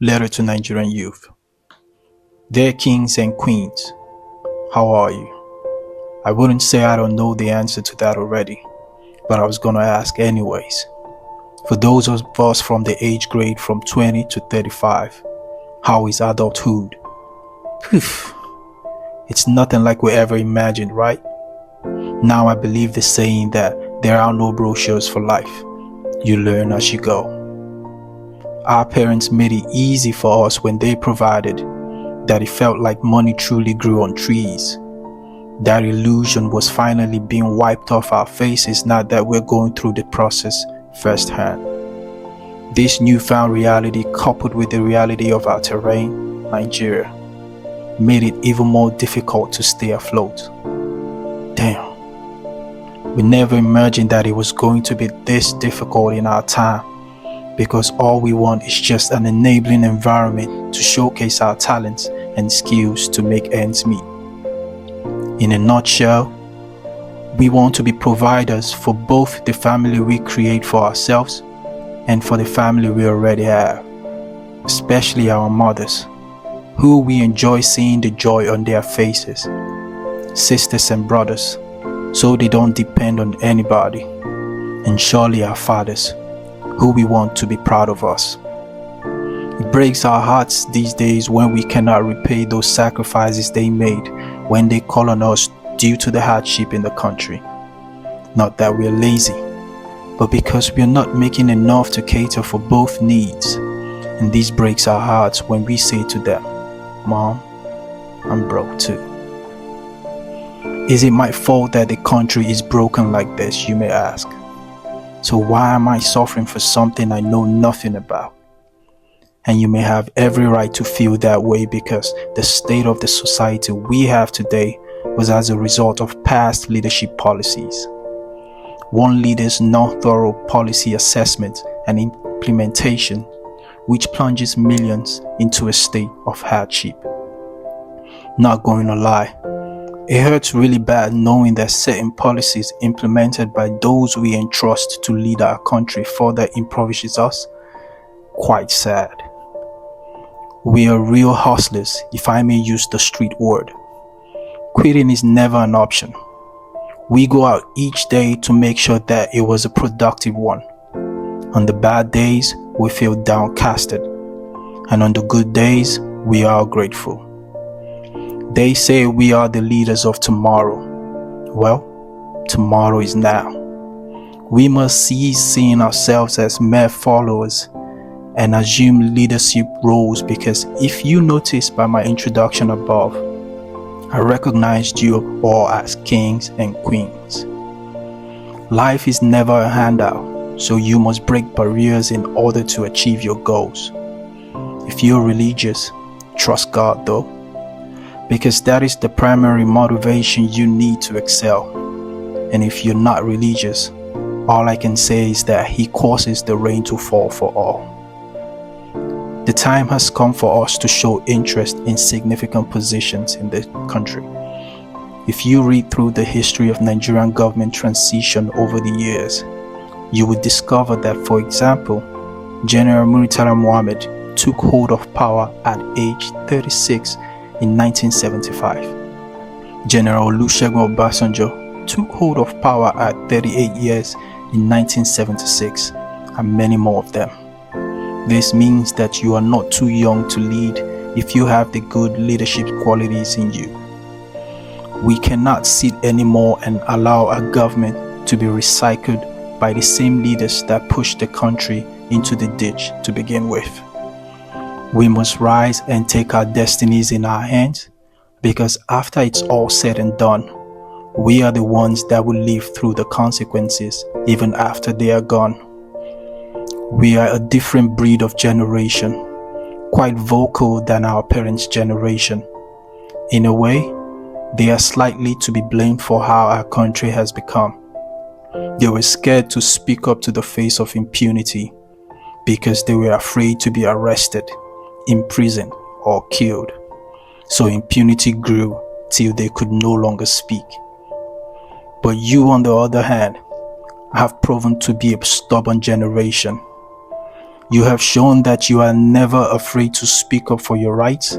Letter to Nigerian youth. Dear kings and queens, how are you? I wouldn't say I don't know the answer to that already, but I was gonna ask anyways. For those of us from the age grade from 20 to 35, how is adulthood? Poof, it's nothing like we ever imagined, right? Now I believe the saying that there are no brochures for life. You learn as you go. Our parents made it easy for us when they provided that it felt like money truly grew on trees. That illusion was finally being wiped off our faces now that we're going through the process firsthand. This newfound reality, coupled with the reality of our terrain, Nigeria, made it even more difficult to stay afloat. Damn. We never imagined that it was going to be this difficult in our time, because all we want is just an enabling environment to showcase our talents and skills to make ends meet. In a nutshell, we want to be providers for both the family we create for ourselves and for the family we already have, especially our mothers, who we enjoy seeing the joy on their faces, sisters and brothers, so they don't depend on anybody, and surely our fathers, who we want to be proud of us. It breaks our hearts these days when we cannot repay those sacrifices they made when they call on us due to the hardship in the country. Not that we're lazy, but because we're not making enough to cater for both needs. And this breaks our hearts when we say to them, "Mom, I'm broke too." Is it my fault that the country is broken like this, you may ask? So why am I suffering for something I know nothing about? And you may have every right to feel that way, because the state of the society we have today was as a result of past leadership policies. One leader's non-thorough policy assessment and implementation, which plunges millions into a state of hardship. Not going to lie, it hurts really bad knowing that certain policies implemented by those we entrust to lead our country further impoverishes us. Quite sad. We are real hustlers, if I may use the street word. Quitting is never an option. We go out each day to make sure that it was a productive one. On the bad days, we feel downcasted, and on the good days, we are grateful. They say we are the leaders of tomorrow. Well, tomorrow is now. We must cease seeing ourselves as mere followers and assume leadership roles, because if you notice by my introduction above, I recognized you all as kings and queens. Life is never a handout, so you must break barriers in order to achieve your goals. If you're religious, trust God though, because that is the primary motivation you need to excel. And if you're not religious, all I can say is that He causes the rain to fall for all. The time has come for us to show interest in significant positions in the country. If you read through the history of Nigerian government transition over the years, you would discover that, for example, General Murtala Muhammad took hold of power at age 36 in 1975. General Olusegun Obasanjo took hold of power at 38 years in 1976, and many more of them. This means that you are not too young to lead if you have the good leadership qualities in you. We cannot sit anymore and allow our government to be recycled by the same leaders that pushed the country into the ditch to begin with. We must rise and take our destinies in our hands, because after it's all said and done, we are the ones that will live through the consequences even after they are gone. We are a different breed of generation, quite vocal than our parents' generation. In a way, they are slightly to be blamed for how our country has become. They were scared to speak up to the face of impunity because they were afraid to be arrested, imprisoned, or killed. So impunity grew till they could no longer speak. But you, on the other hand, have proven to be a stubborn generation. You have shown that you are never afraid to speak up for your rights,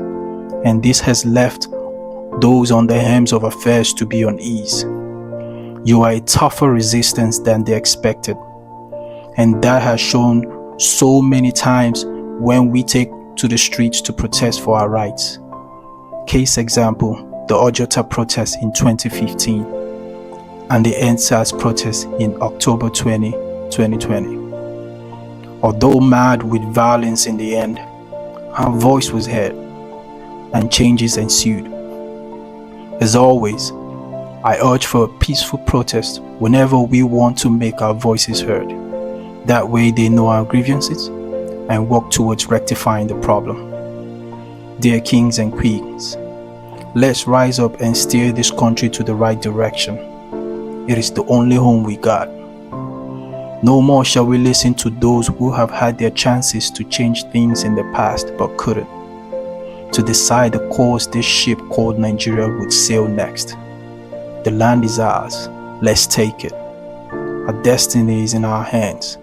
and this has left those on the helms of affairs to be uneasy. You are a tougher resistance than they expected, and that has shown so many times when we take to the streets to protest for our rights. Case example, the Ojota protest in 2015 and the NSAS protest in October 2020. Although mad with violence in the end, our voice was heard and changes ensued. As always, I urge for a peaceful protest whenever we want to make our voices heard. That way they know our grievances and work towards rectifying the problem. Dear kings and queens, let's rise up and steer this country to the right direction. It is the only home we got. No more shall we listen to those who have had their chances to change things in the past but couldn't, to decide the course this ship called Nigeria would sail next. The land is ours. Let's take it. Our destiny is in our hands.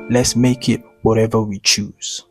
Let's make it whatever we choose.